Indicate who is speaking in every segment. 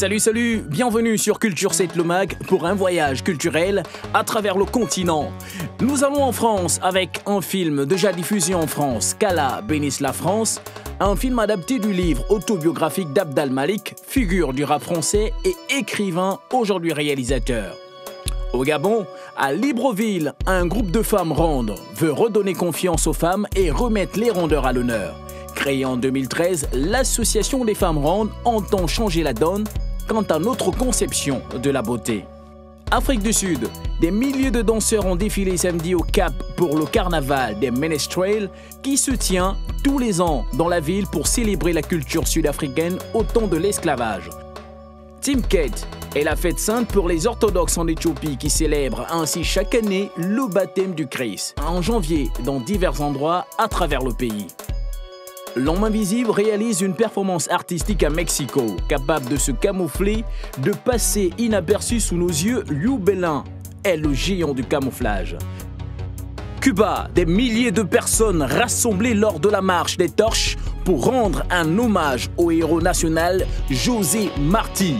Speaker 1: Salut, bienvenue sur Culture 7 le Mag pour un voyage culturel à travers le continent. Nous allons en France avec un film déjà diffusé en France, qu'Allah bénisse la France, un film adapté du livre autobiographique d'Abd al-Malik, figure du rap français et écrivain, aujourd'hui réalisateur. Au Gabon, à Libreville, un groupe de femmes rondes veut redonner confiance aux femmes et remettre les rondeurs à l'honneur. Créée en 2013, l'association des femmes rondes entend changer la donne quant à notre conception de la beauté. Afrique du Sud, des milliers de danseurs ont défilé samedi au Cap pour le carnaval des Ménestrels qui se tient tous les ans dans la ville pour célébrer la culture sud-africaine au temps de l'esclavage. Timket est la fête sainte pour les orthodoxes en Éthiopie qui célèbrent ainsi chaque année le baptême du Christ en janvier dans divers endroits à travers le pays. L'homme invisible réalise une performance artistique à Mexico, capable de se camoufler, de passer inaperçu sous nos yeux. Liu Belin est le géant du camouflage. Cuba, des milliers de personnes rassemblées lors de la marche des torches pour rendre un hommage au héros national José Marti.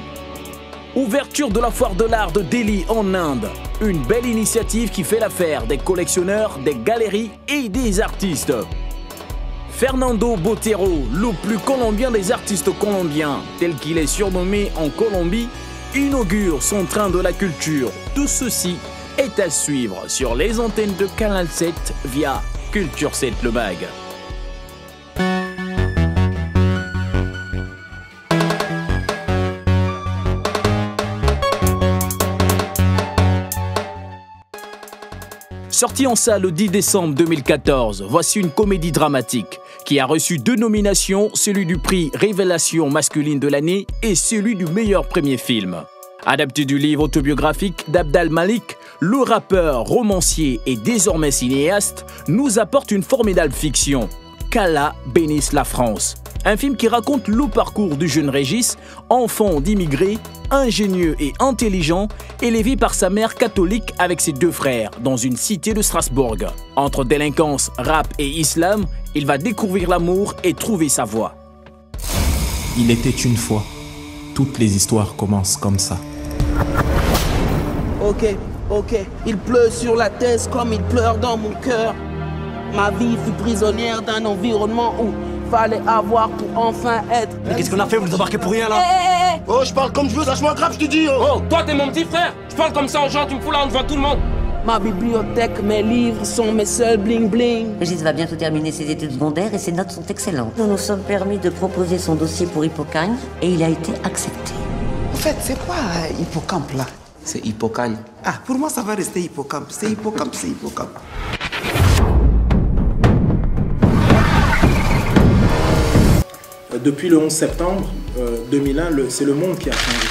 Speaker 1: Ouverture de la foire de l'art de Delhi en Inde, une belle initiative qui fait l'affaire des collectionneurs, des galeries et des artistes. Fernando Botero, le plus colombien des artistes colombiens, tel qu'il est surnommé en Colombie, inaugure son train de la culture. Tout ceci est à suivre sur les antennes de Canal 7 via Culture 7 le Mag. Sorti en salle le 10 décembre 2014, voici une comédie dramatique qui a reçu 2 nominations, celui du prix Révélation masculine de l'année et celui du meilleur premier film. Adapté du livre autobiographique d'Abd al-Malik, le rappeur, romancier et désormais cinéaste nous apporte une formidable fiction, qu'Allah bénisse la France. Un film qui raconte le parcours du jeune Régis, enfant d'immigrés, ingénieux et intelligent, élevé par sa mère catholique avec ses 2 frères dans une cité de Strasbourg. Entre délinquance, rap et islam, il va découvrir l'amour et trouver sa voie.
Speaker 2: Il était une fois. Toutes les histoires commencent comme ça.
Speaker 3: Ok, il pleut sur la thèse comme il pleure dans mon cœur. Ma vie fut prisonnière d'un environnement où fallait avoir pour enfin être.
Speaker 4: Mais qu'est-ce qu'on a fait? Vous nous embarquez pour rien là?
Speaker 5: Oh, je parle comme je veux, lâche-moi grave, je te dis.
Speaker 6: Oh, toi t'es mon petit frère. Je parle comme ça aux gens, tu me fous là devant tout le monde.
Speaker 3: Ma bibliothèque, mes livres sont mes seuls bling-bling.
Speaker 7: Régis va bientôt terminer ses études secondaires et ses notes sont excellentes. Nous nous sommes permis de proposer son dossier pour Hippocagne et il a été accepté.
Speaker 8: En fait, c'est quoi Hippocampe là?
Speaker 5: C'est Hippocagne.
Speaker 8: Ah, pour moi ça va rester Hippocampe. C'est Hippocampe.
Speaker 9: Depuis le 11 septembre 2001, c'est le monde qui a changé.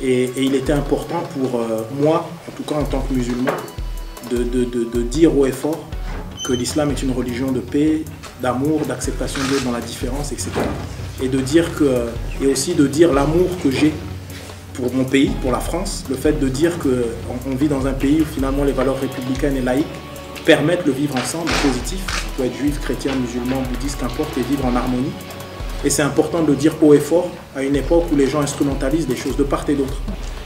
Speaker 9: Et il était important pour moi, en tout cas en tant que musulman, de dire haut et fort que l'islam est une religion de paix, d'amour, d'acceptation de Dieu dans la différence, etc. Et aussi de dire l'amour que j'ai pour mon pays, pour la France, le fait de dire qu'on vit dans un pays où finalement les valeurs républicaines et laïques permettent le vivre ensemble, positif. On peut être juif, chrétien, musulman, bouddhiste, qu'importe, et vivre en harmonie. Et c'est important de le dire haut et fort à une époque où les gens instrumentalisent des choses de part et d'autre.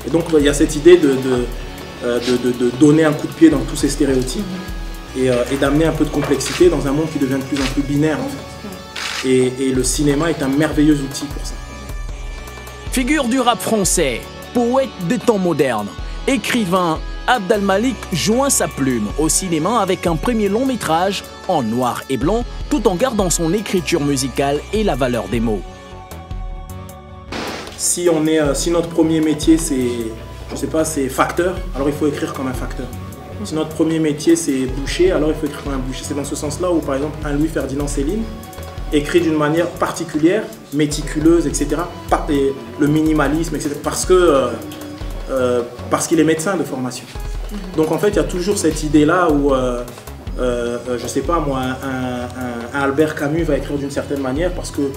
Speaker 9: Et donc il y a cette idée de donner un coup de pied dans tous ces stéréotypes et d'amener un peu de complexité dans un monde qui devient de plus en plus binaire en fait. Et le cinéma est un merveilleux outil pour ça.
Speaker 1: Figure du rap français, poète des temps modernes, écrivain, Abd al-Malik joint sa plume au cinéma avec un premier long métrage en noir et blanc tout en gardant son écriture musicale et la valeur des mots.
Speaker 9: Si notre premier métier c'est facteur, alors il faut écrire comme un facteur. Si notre premier métier c'est boucher, alors il faut écrire comme un boucher. C'est dans ce sens-là où par exemple un Louis-Ferdinand Céline écrit d'une manière particulière, méticuleuse, etc. Le minimalisme, etc. Parce qu'il est médecin de formation. Donc en fait, il y a toujours cette idée-là où, je sais pas moi, un Albert Camus va écrire d'une certaine manière parce que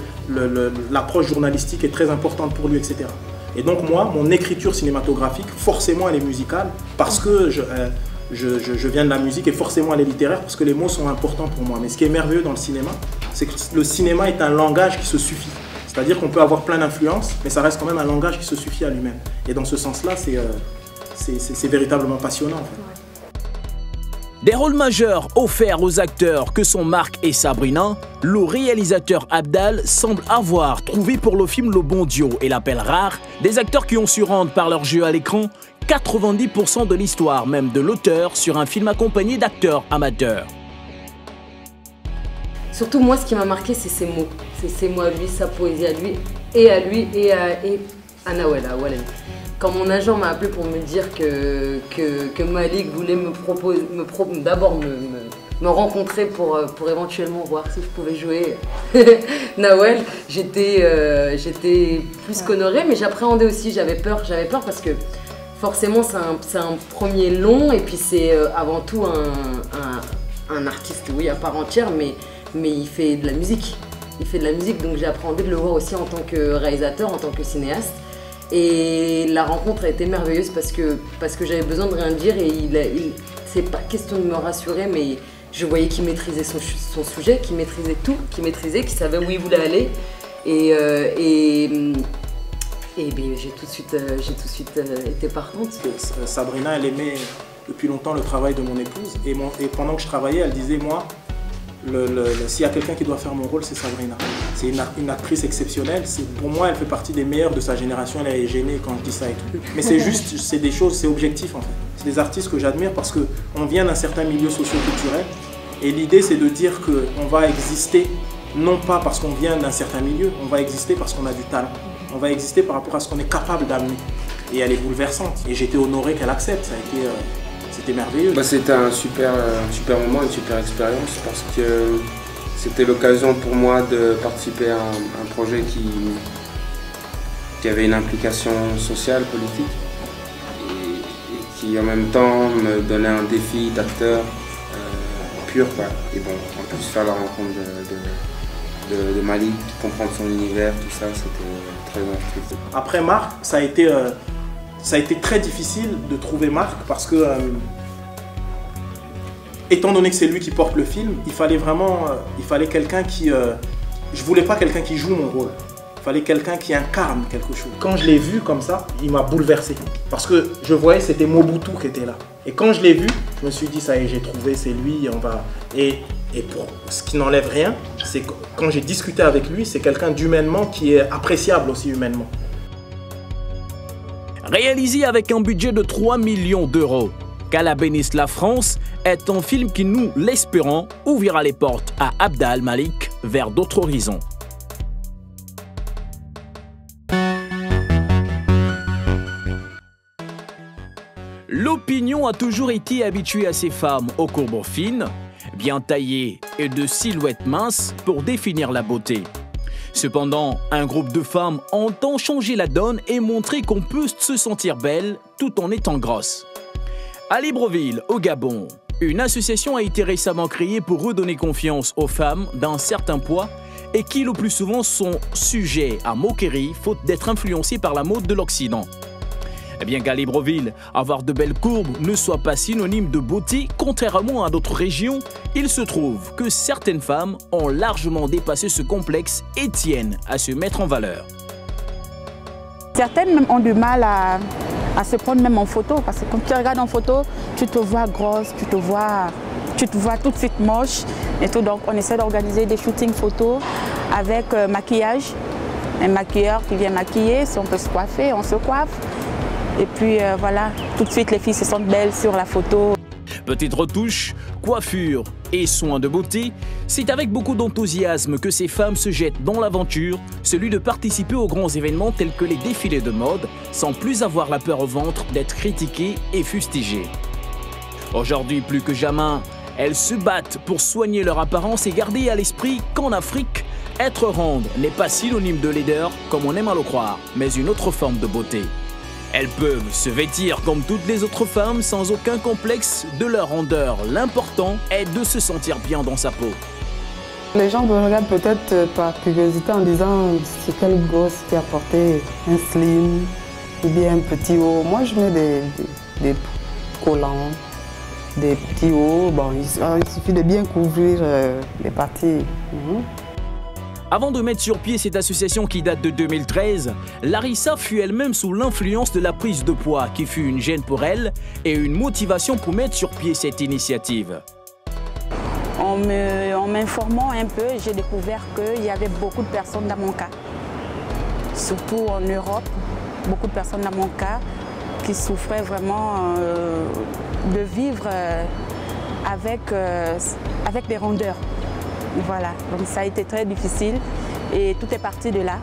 Speaker 9: l'approche journalistique est très importante pour lui, etc. Et donc moi, mon écriture cinématographique, forcément elle est musicale parce que je viens de la musique et forcément elle est littéraire parce que les mots sont importants pour moi. Mais ce qui est merveilleux dans le cinéma, c'est que le cinéma est un langage qui se suffit. C'est-à-dire qu'on peut avoir plein d'influences, mais ça reste quand même un langage qui se suffit à lui-même. Et dans ce sens-là, c'est véritablement passionnant. En fait.
Speaker 1: Des rôles majeurs offerts aux acteurs que sont Marc et Sabrina, le réalisateur Abdal semble avoir trouvé pour le film le bon duo et l'appel rare, des acteurs qui ont su rendre par leur jeu à l'écran 90% de l'histoire même de l'auteur sur un film accompagné d'acteurs amateurs.
Speaker 10: Surtout moi, ce qui m'a marqué, c'est ses mots. C'est ses mots à lui, sa poésie à lui et à Nawel, à Wallen. Quand mon agent m'a appelé pour me dire que Malik voulait d'abord me rencontrer pour éventuellement voir si je pouvais jouer Nawel, j'étais plus qu'honorée, mais j'appréhendais aussi, j'avais peur parce que forcément c'est un premier long et puis c'est avant tout un artiste, oui, à part entière, mais il fait de la musique. Il fait de la musique, donc j'ai appréhendé de le voir aussi en tant que réalisateur, en tant que cinéaste. Et la rencontre a été merveilleuse parce que j'avais besoin de rien dire et c'est pas question de me rassurer, mais je voyais qu'il maîtrisait son sujet, qu'il maîtrisait tout, qu'il savait où il voulait aller. Et j'ai tout de suite été partante.
Speaker 9: Sabrina, elle aimait depuis longtemps le travail de mon épouse et pendant que je travaillais, elle disait moi, s'il y a quelqu'un qui doit faire mon rôle, c'est Sabrina. C'est une actrice exceptionnelle. Pour moi, elle fait partie des meilleures de sa génération. Elle est gênée quand je dis ça et tout. Mais c'est juste, c'est des choses, c'est objectif en fait. C'est des artistes que j'admire parce qu'on vient d'un certain milieu socio-culturel. Et l'idée, c'est de dire qu'on va exister, non pas parce qu'on vient d'un certain milieu, on va exister parce qu'on a du talent. On va exister par rapport à ce qu'on est capable d'amener. Et elle est bouleversante. Et j'étais honoré qu'elle accepte. C'était merveilleux.
Speaker 11: C'était un super moment, une super expérience parce que c'était l'occasion pour moi de participer à un projet qui avait une implication sociale, politique et qui en même temps me donnait un défi d'acteur pur. Quoi. Et bon, en plus faire la rencontre de Malik, comprendre son univers, tout ça, c'était très instructif.
Speaker 9: Après Marc, ça a été très difficile de trouver Marc parce que, étant donné que c'est lui qui porte le film, il fallait quelqu'un qui... je voulais pas quelqu'un qui joue mon rôle, il fallait quelqu'un qui incarne quelque chose. Quand je l'ai vu comme ça, il m'a bouleversé parce que je voyais c'était Mobutu qui était là. Et quand je l'ai vu, je me suis dit ça y est, j'ai trouvé, c'est lui, on va... Et pour ce qui n'enlève rien, c'est que quand j'ai discuté avec lui, c'est quelqu'un d'humainement qui est appréciable aussi humainement.
Speaker 1: Réalisé avec un budget de 3 millions d'euros, Qu'Allah bénisse la France est un film qui, nous l'espérons, ouvrira les portes à Abdal Malik vers d'autres horizons. L'opinion a toujours été habituée à ces femmes aux courbes fines, bien taillées et de silhouettes minces pour définir la beauté. Cependant, un groupe de femmes entend changer la donne et montrer qu'on peut se sentir belle tout en étant grosse. À Libreville, au Gabon, une association a été récemment créée pour redonner confiance aux femmes d'un certain poids et qui le plus souvent sont sujets à moquerie faute d'être influencées par la mode de l'Occident. Eh bien qu'à Libreville, avoir de belles courbes ne soit pas synonyme de beauté, contrairement à d'autres régions, il se trouve que certaines femmes ont largement dépassé ce complexe et tiennent à se mettre en valeur.
Speaker 12: Certaines même ont du mal à se prendre même en photo, parce que quand tu regardes en photo, tu te vois grosse, tu te vois tout de suite moche et tout. Donc on essaie d'organiser des shootings photos avec maquillage, un maquilleur qui vient maquiller, si on peut se coiffer, on se coiffe. Et puis voilà, tout de suite les filles se sentent belles sur la photo.
Speaker 1: Petite retouche, coiffure et soins de beauté, c'est avec beaucoup d'enthousiasme que ces femmes se jettent dans l'aventure, celui de participer aux grands événements tels que les défilés de mode, sans plus avoir la peur au ventre d'être critiquées et fustigées. Aujourd'hui plus que jamais, elles se battent pour soigner leur apparence et garder à l'esprit qu'en Afrique, être ronde n'est pas synonyme de laideur comme on aime à le croire, mais une autre forme de beauté. Elles peuvent se vêtir comme toutes les autres femmes sans aucun complexe de leur rondeur. L'important est de se sentir bien dans sa peau.
Speaker 13: Les gens me regardent peut-être par curiosité en disant c'est quel gosse qui a porté un slim ou bien un petit haut. Moi je mets des collants, des petits hauts. Bon, il suffit de bien couvrir les parties.
Speaker 1: Avant de mettre sur pied cette association qui date de 2013, Larissa fut elle-même sous l'influence de la prise de poids qui fut une gêne pour elle et une motivation pour mettre sur pied cette initiative.
Speaker 12: En m'informant un peu, j'ai découvert qu'il y avait beaucoup de personnes dans mon cas. Surtout en Europe, beaucoup de personnes dans mon cas qui souffraient vraiment de vivre avec des rondeurs. Voilà, donc ça a été très difficile et tout est parti de là.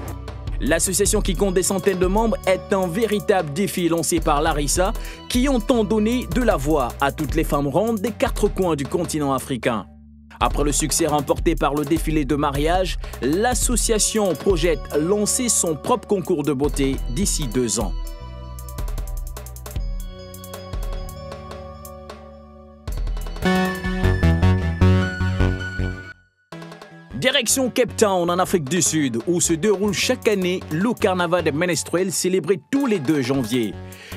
Speaker 1: L'association qui compte des centaines de membres est un véritable défi lancé par Larissa qui entend donner de la voix à toutes les femmes rondes des 4 coins du continent africain. Après le succès remporté par le défilé de mariage, l'association projette lancer son propre concours de beauté d'ici 2 ans. Direction Cape Town en Afrique du Sud, où se déroule chaque année le carnaval des ménestrels célébré tous les 2 janvier.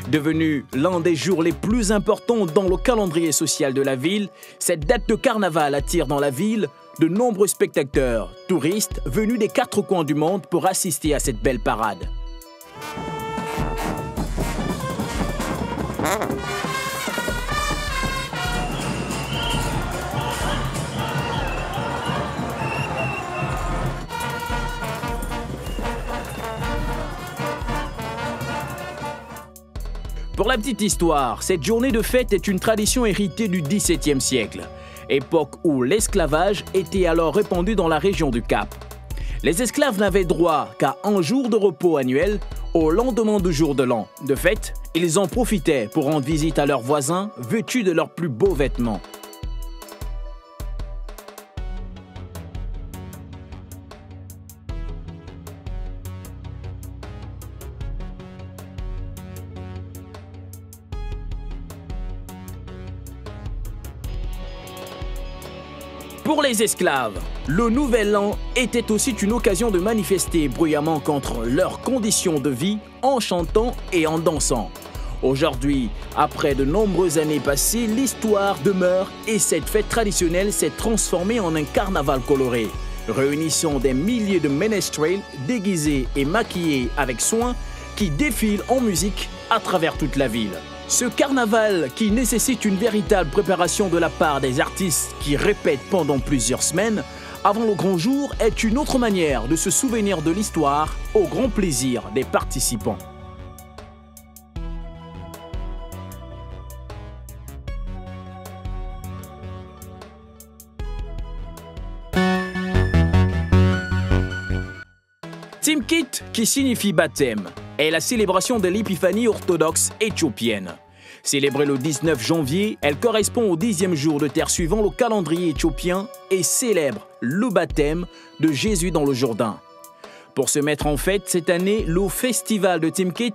Speaker 1: Devenu l'un des jours les plus importants dans le calendrier social de la ville, cette date de carnaval attire dans la ville de nombreux spectateurs, touristes venus des 4 coins du monde pour assister à cette belle parade. Pour la petite histoire, cette journée de fête est une tradition héritée du XVIIe siècle, époque où l'esclavage était alors répandu dans la région du Cap. Les esclaves n'avaient droit qu'à un jour de repos annuel au lendemain du jour de l'an. De fait, ils en profitaient pour rendre visite à leurs voisins vêtus de leurs plus beaux vêtements. Pour les esclaves, le Nouvel An était aussi une occasion de manifester bruyamment contre leurs conditions de vie en chantant et en dansant. Aujourd'hui, après de nombreuses années passées, l'histoire demeure et cette fête traditionnelle s'est transformée en un carnaval coloré, réunissant des milliers de ménestrels déguisés et maquillés avec soin qui défilent en musique à travers toute la ville. Ce carnaval, qui nécessite une véritable préparation de la part des artistes qui répètent pendant plusieurs semaines, avant le grand jour, est une autre manière de se souvenir de l'histoire au grand plaisir des participants. Timkit, qui signifie baptême, est la célébration de l'épiphanie orthodoxe éthiopienne. Célébrée le 19 janvier, elle correspond au 10e jour de terre suivant le calendrier éthiopien et célèbre le baptême de Jésus dans le Jourdain. Pour se mettre en fête cette année, le festival de Timkit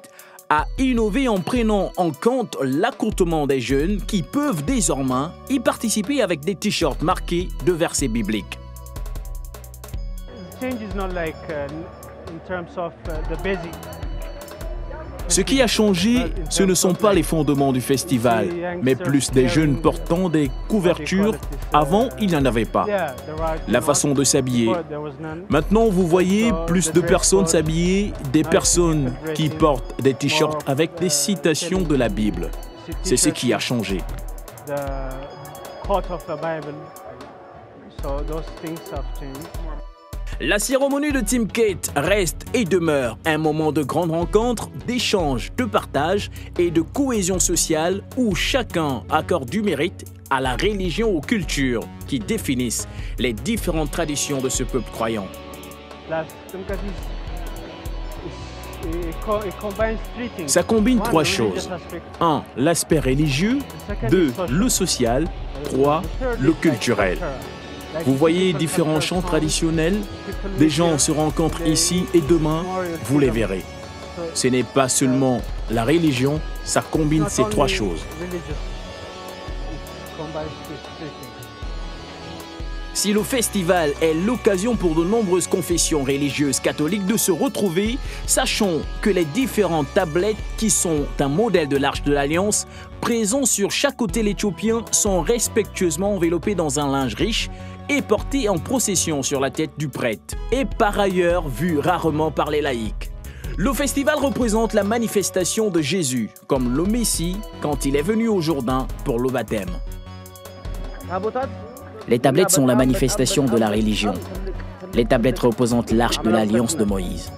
Speaker 1: a innové en prenant en compte l'accourtement des jeunes qui peuvent désormais y participer avec des t-shirts marqués de versets bibliques. Ce qui a changé, ce ne sont pas les fondements du festival, mais plus des jeunes portant des couvertures. Avant, il n'y en avait pas. La façon de s'habiller. Maintenant, vous voyez plus de personnes s'habiller, des personnes qui portent des t-shirts avec des citations de la Bible. C'est ce qui a changé. La cérémonie de Timkit reste et demeure un moment de grande rencontre, d'échange, de partage et de cohésion sociale où chacun accorde du mérite à la religion ou culture qui définissent les différentes traditions de ce peuple croyant. Ça combine 3 choses. 1. L'aspect religieux. 2. Le social. 3. Le culturel. Vous voyez différents chants traditionnels, des gens se rencontrent ici et demain, vous les verrez. Ce n'est pas seulement la religion, ça combine ces 3 choses. Si le festival est l'occasion pour de nombreuses confessions religieuses catholiques de se retrouver, sachons que les différentes tablettes qui sont un modèle de l'Arche de l'Alliance, présents sur chaque autel éthiopien, sont respectueusement enveloppées dans un linge riche est porté en procession sur la tête du prêtre et par ailleurs vu rarement par les laïcs. Le festival représente la manifestation de Jésus comme le Messie quand il est venu au Jourdain pour le baptême.
Speaker 14: Les tablettes sont la manifestation de la religion. Les tablettes représentent l'arche de l'alliance de Moïse.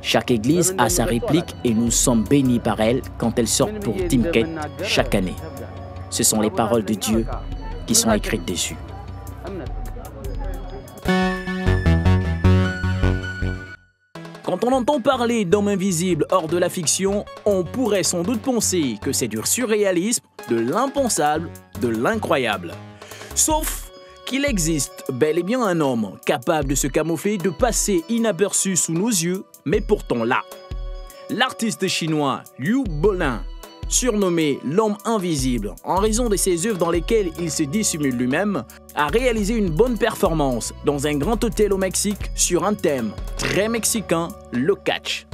Speaker 14: Chaque église a sa réplique et nous sommes bénis par elle quand elles sortent pour Timket chaque année. Ce sont les paroles de Dieu qui sont écrites dessus.
Speaker 1: Quand on entend parler d'hommes invisibles hors de la fiction, on pourrait sans doute penser que c'est du surréalisme, de l'impensable, de l'incroyable. Sauf qu'il existe bel et bien un homme capable de se camoufler, de passer inaperçu sous nos yeux, mais pourtant là. L'artiste chinois Liu Bolin, surnommé l'homme invisible en raison de ses œuvres dans lesquelles il se dissimule lui-même, a réalisé une bonne performance dans un grand hôtel au Mexique sur un thème très mexicain, le catch.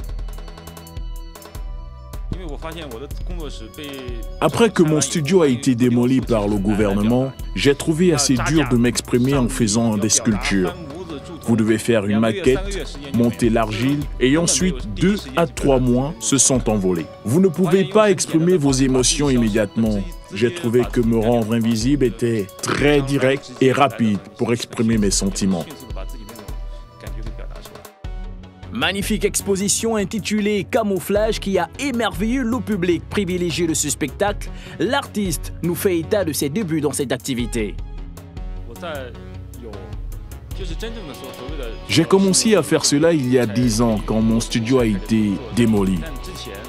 Speaker 15: Après que mon studio a été démoli par le gouvernement, j'ai trouvé assez dur de m'exprimer en faisant des sculptures. Vous devez faire une maquette, monter l'argile et ensuite 2 à 3 mois se sont envolés. Vous ne pouvez pas exprimer vos émotions immédiatement. J'ai trouvé que me rendre invisible était très direct et rapide pour exprimer mes sentiments.
Speaker 1: Magnifique exposition intitulée Camouflage qui a émerveillé le public privilégié de ce spectacle. L'artiste nous fait état de ses débuts dans cette activité.
Speaker 15: J'ai commencé à faire cela il y a 10 ans quand mon studio a été démoli.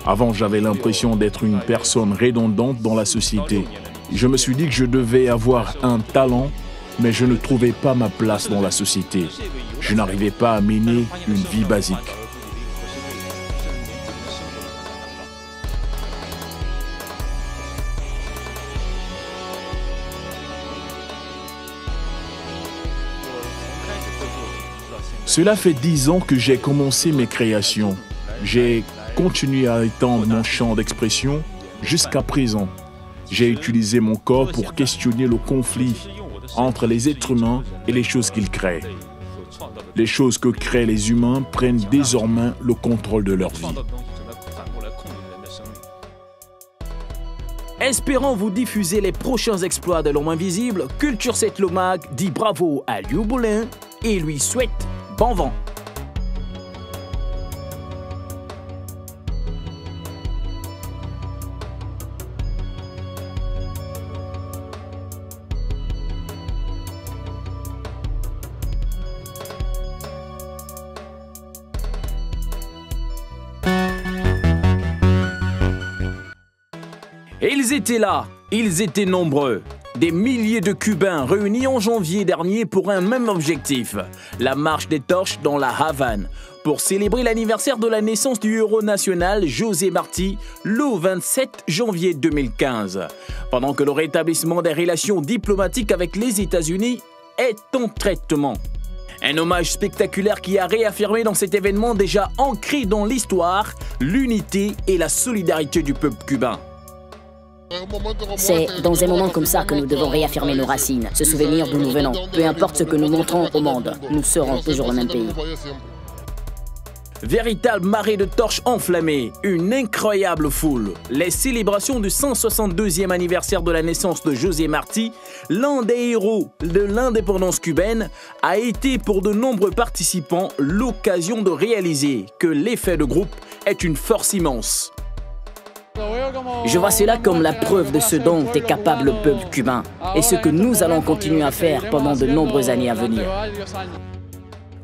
Speaker 15: Avant, j'avais l'impression d'être une personne redondante dans la société. Je me suis dit que je devais avoir un talent, mais je ne trouvais pas ma place dans la société. Je n'arrivais pas à mener une vie basique. Cela fait 10 ans que j'ai commencé mes créations. J'ai continué à étendre mon champ d'expression jusqu'à présent. J'ai utilisé mon corps pour questionner le conflit entre les êtres humains et les choses qu'ils créent. Les choses que créent les humains prennent désormais le contrôle de leur vie.
Speaker 1: Espérant vous diffuser les prochains exploits de l'homme invisible, Culture 7 Lomag dit bravo à Liu Bolin et lui souhaite bon vent. Ils étaient là, ils étaient nombreux. Des milliers de Cubains réunis en janvier dernier pour un même objectif, la marche des torches dans la Havane, pour célébrer l'anniversaire de la naissance du héros national José Martí le 27 janvier 2015, pendant que le rétablissement des relations diplomatiques avec les États-Unis est en traitement. Un hommage spectaculaire qui a réaffirmé dans cet événement déjà ancré dans l'histoire l'unité et la solidarité du peuple cubain.
Speaker 16: C'est dans des moments comme ça que nous devons réaffirmer nos racines, se souvenir d'où nous venons. Peu importe ce que nous montrons au monde, nous serons toujours le même pays.
Speaker 1: Véritable marée de torches enflammées, une incroyable foule. Les célébrations du 162e anniversaire de la naissance de José Martí, l'un des héros de l'indépendance cubaine, a été pour de nombreux participants l'occasion de réaliser que l'effet de groupe est une force immense.
Speaker 16: Je vois cela comme la preuve de ce dont est capable le peuple cubain et ce que nous allons continuer à faire pendant de nombreuses années à venir.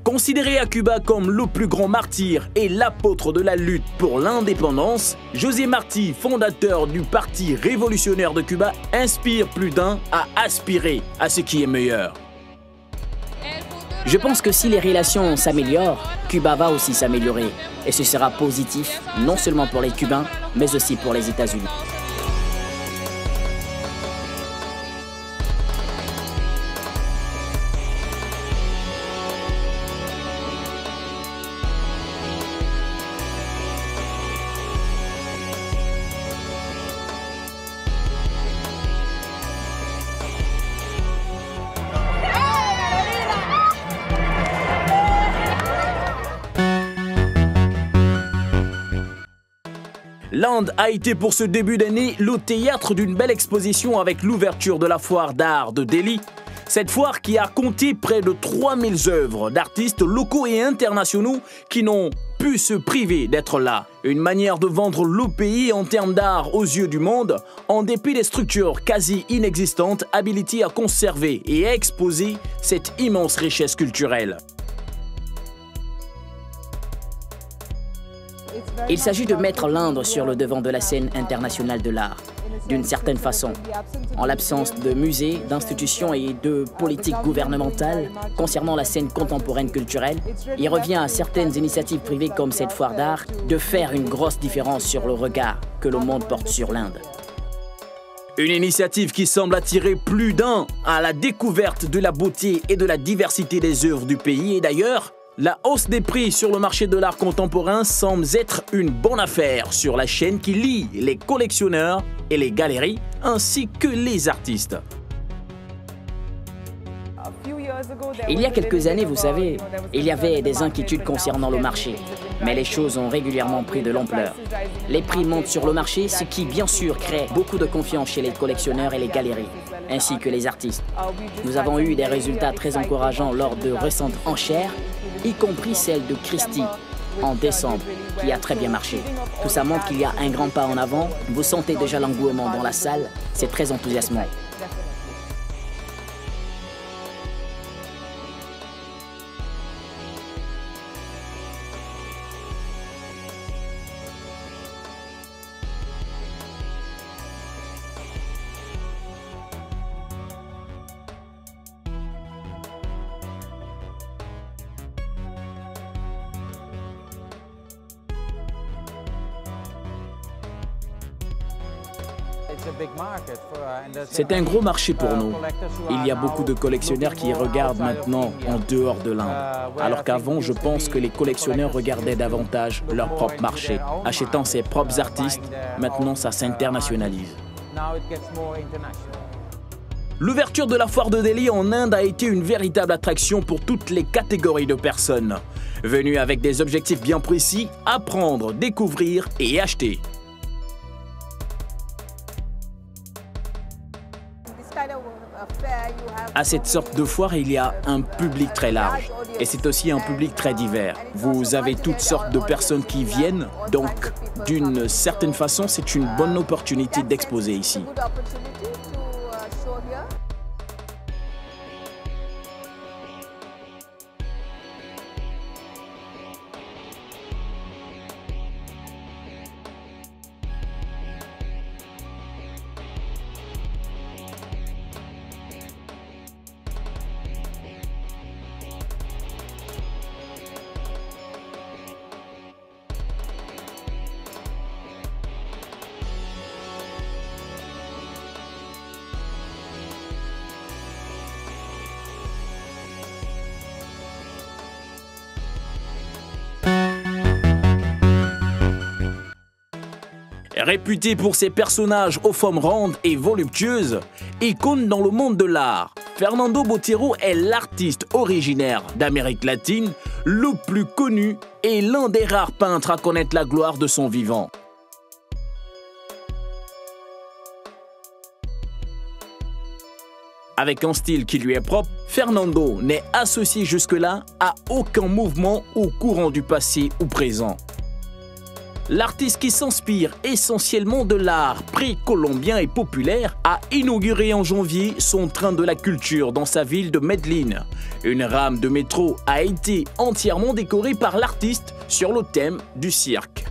Speaker 1: Considéré à Cuba comme le plus grand martyr et l'apôtre de la lutte pour l'indépendance, José Martí, fondateur du Parti révolutionnaire de Cuba, inspire plus d'un à aspirer à ce qui est meilleur.
Speaker 16: Je pense que si les relations s'améliorent, Cuba va aussi s'améliorer. Et ce sera positif, non seulement pour les Cubains, mais aussi pour les États-Unis.
Speaker 1: L'Inde a été pour ce début d'année le théâtre d'une belle exposition avec l'ouverture de la foire d'art de Delhi. Cette foire qui a compté près de 3000 œuvres d'artistes locaux et internationaux qui n'ont pu se priver d'être là. Une manière de vendre le pays en termes d'art aux yeux du monde, en dépit des structures quasi inexistantes habilitées à conserver et à exposer cette immense richesse culturelle.
Speaker 16: Il s'agit de mettre l'Inde sur le devant de la scène internationale de l'art, d'une certaine façon. En l'absence de musées, d'institutions et de politiques gouvernementales concernant la scène contemporaine culturelle, il revient à certaines initiatives privées comme cette foire d'art de faire une grosse différence sur le regard que le monde porte sur l'Inde.
Speaker 1: Une initiative qui semble attirer plus d'un à la découverte de la beauté et de la diversité des œuvres du pays. Et d'ailleurs, la hausse des prix sur le marché de l'art contemporain semble être une bonne affaire sur la chaîne qui lie les collectionneurs et les galeries, ainsi que les artistes.
Speaker 16: Il y a quelques années, vous savez, il y avait des inquiétudes concernant le marché, mais les choses ont régulièrement pris de l'ampleur. Les prix montent sur le marché, ce qui bien sûr crée beaucoup de confiance chez les collectionneurs et les galeries, ainsi que les artistes. Nous avons eu des résultats très encourageants lors de récentes enchères, y compris celle de Christie en décembre, qui a très bien marché. Tout ça montre qu'il y a un grand pas en avant. Vous sentez déjà l'engouement dans la salle, c'est très enthousiasmant.
Speaker 1: C'est un gros marché pour nous. Il y a beaucoup de collectionneurs qui regardent maintenant en dehors de l'Inde. Alors qu'avant, je pense que les collectionneurs regardaient davantage leur propre marché. Achetant ses propres artistes, maintenant ça s'internationalise. L'ouverture de la foire de Delhi en Inde a été une véritable attraction pour toutes les catégories de personnes. Venues avec des objectifs bien précis, apprendre, découvrir et acheter. À cette sorte de foire, il y a un public très large et c'est aussi un public très divers. Vous avez toutes sortes de personnes qui viennent, donc d'une certaine façon, c'est une bonne opportunité d'exposer ici. Réputé pour ses personnages aux formes rondes et voluptueuses, icône dans le monde de l'art, Fernando Botero est l'artiste originaire d'Amérique latine le plus connu et l'un des rares peintres à connaître la gloire de son vivant. Avec un style qui lui est propre, Fernando n'est associé jusque-là à aucun mouvement ou courant du passé ou présent. L'artiste qui s'inspire essentiellement de l'art précolombien et populaire a inauguré en janvier son train de la culture dans sa ville de Medellín. Une rame de métro a été entièrement décorée par l'artiste sur le thème du cirque.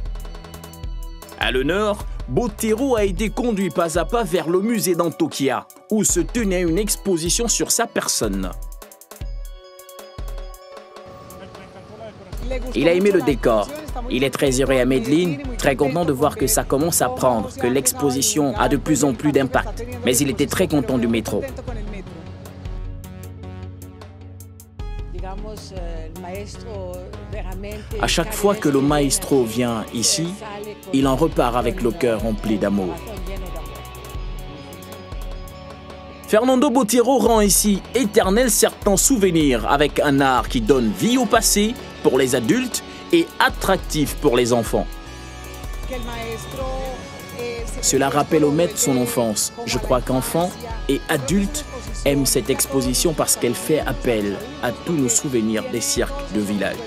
Speaker 1: À l'honneur, Botero a été conduit pas à pas vers le musée d'Antioquia, où se tenait une exposition sur sa personne.
Speaker 16: Il a aimé le décor. Il est très heureux à Medellín, très content de voir que ça commence à prendre, que l'exposition a de plus en plus d'impact. Mais il était très content du métro.
Speaker 1: À chaque fois que le maestro vient ici, il en repart avec le cœur rempli d'amour. Fernando Botero rend ici éternel certains souvenirs avec un art qui donne vie au passé pour les adultes et attractif pour les enfants. Cela rappelle au maître son enfance. Je crois qu'enfants et adultes aiment cette exposition parce qu'elle fait appel à tous nos souvenirs des cirques de village.